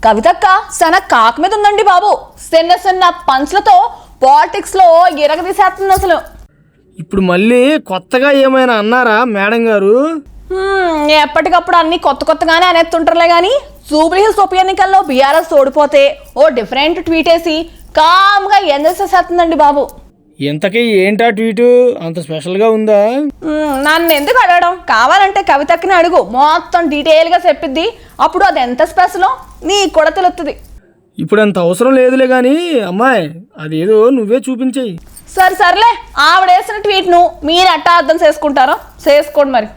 కవితక్క సన కాక్ మీద ఉందండి బాబు. చిన్న చిన్న పంచులతో పాలిటిక్స్ లో ఎరగదీసేస్తుంది అసలు. ఇప్పుడు మళ్ళీ కొత్తగా ఏమైనా అన్నారా మేడం గారు? ఎప్పటికప్పుడు అన్ని కొత్తగానే అనేస్తుంటారులే గాని జూబ్లీ హిల్స్ ఉప ఎన్నికల్లో బీఆర్ఎస్ ఓడిపోతే ఓ డిఫరెంట్ ట్వీట్ వేసి కామ్గా ఎంజేసేస్తుందండి బాబు. ఇంతకీ ఏంటా ట్వీటు? అంత స్పెషల్గా ఉందా? నన్ను ఎందుకు అడగడం, కావాలంటే కవితక్కని అడుగు, మొత్తం డీటెయిల్గా చెప్పిద్ది. అప్పుడు అది ఎంత స్పెషలో నీకు కూడా తెలుస్తుంది. ఇప్పుడు అంత అవసరం లేదులే కానీ అమ్మాయి, అదేదో నువ్వే చూపించేయి. సర్లే, ఆవిడేసిన ట్వీట్ను మీరు అట్టా అర్థం చేసుకుంటారో చేసుకోండి మరి.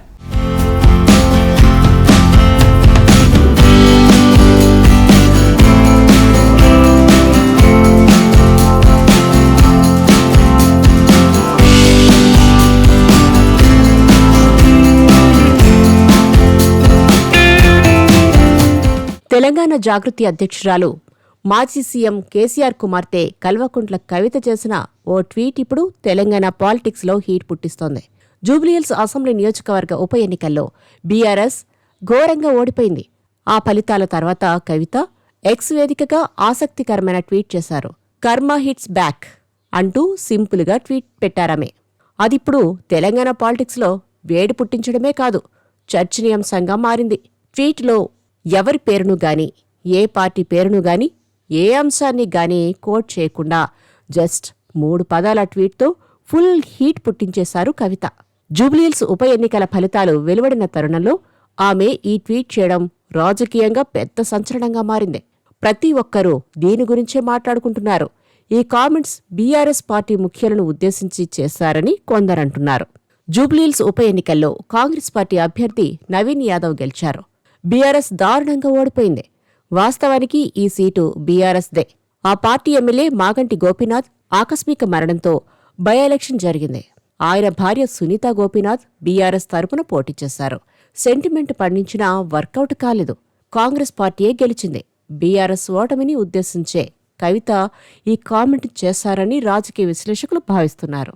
తెలంగాణ జాగృతి అధ్యక్షురాలు మాజీ సీఎం కేసీఆర్ కుమార్తె కల్వకుంట్ల కవిత చేసిన ఓ ట్వీట్ ఇప్పుడు తెలంగాణ పాలిటిక్స్లో హీట్ పుట్టిస్తోంది. జూబ్లీహిల్స్ అసెంబ్లీ నియోజకవర్గ ఉప ఎన్నికల్లో బీఆర్ఎస్ ఘోరంగా ఓడిపోయింది. ఆ ఫలితాల తర్వాత కవిత ఎక్స్ వేదికగా ఆసక్తికరమైన ట్వీట్ చేశారు. కర్మ హిట్స్ బ్యాక్ అంటూ సింపుల్గా ట్వీట్ పెట్టారామె. అదిప్పుడు తెలంగాణ పాలిటిక్స్లో వేడి పుట్టించడమే కాదు, చర్చనీయాంశంగా మారింది. ట్వీట్లో ఎవరి పేరును గాని, ఏ పార్టీ పేరును గాని, ఏ అంశాన్ని గాని కోట్ చేయకుండా జస్ట్ 3 పదాల ట్వీట్తో ఫుల్ హీట్ పుట్టించేశారు కవిత. జూబ్లీహిల్స్ ఉప ఎన్నికల ఫలితాలు వెలువడిన తరుణంలో ఆమె ఈ ట్వీట్ చేయడం రాజకీయంగా పెద్ద సంచలనంగా మారింది. ప్రతి ఒక్కరూ దీని గురించే మాట్లాడుకుంటున్నారు. ఈ కామెంట్స్ బీఆర్ఎస్ పార్టీ ముఖ్యులను ఉద్దేశించి చేశారని కొందరంటున్నారు. జూబ్లీహిల్స్ ఉప ఎన్నికల్లో కాంగ్రెస్ పార్టీ అభ్యర్థి నవీన్ యాదవ్ గెలిచారు. బీఆర్ఎస్ దారుణంగా ఓడిపోయింది. వాస్తవానికి ఈ సీటు బీఆర్ఎస్దే. ఆ పార్టీ ఎమ్మెల్యే మాగంటి గోపీనాథ్ ఆకస్మిక మరణంతో బై ఎలక్షన్ జరిగింది. ఆయన భార్య సునీతా గోపీనాథ్ బీఆర్ఎస్ తరపున పోటీ చేశారు. సెంటిమెంట్ పండించినా వర్కౌట్ కాలేదు. కాంగ్రెస్ పార్టీయే గెలిచింది. బీఆర్ఎస్ ఓటమిని ఉద్దేశించే కవిత ఈ కామెంట్ చేశారని రాజకీయ విశ్లేషకులు భావిస్తున్నారు.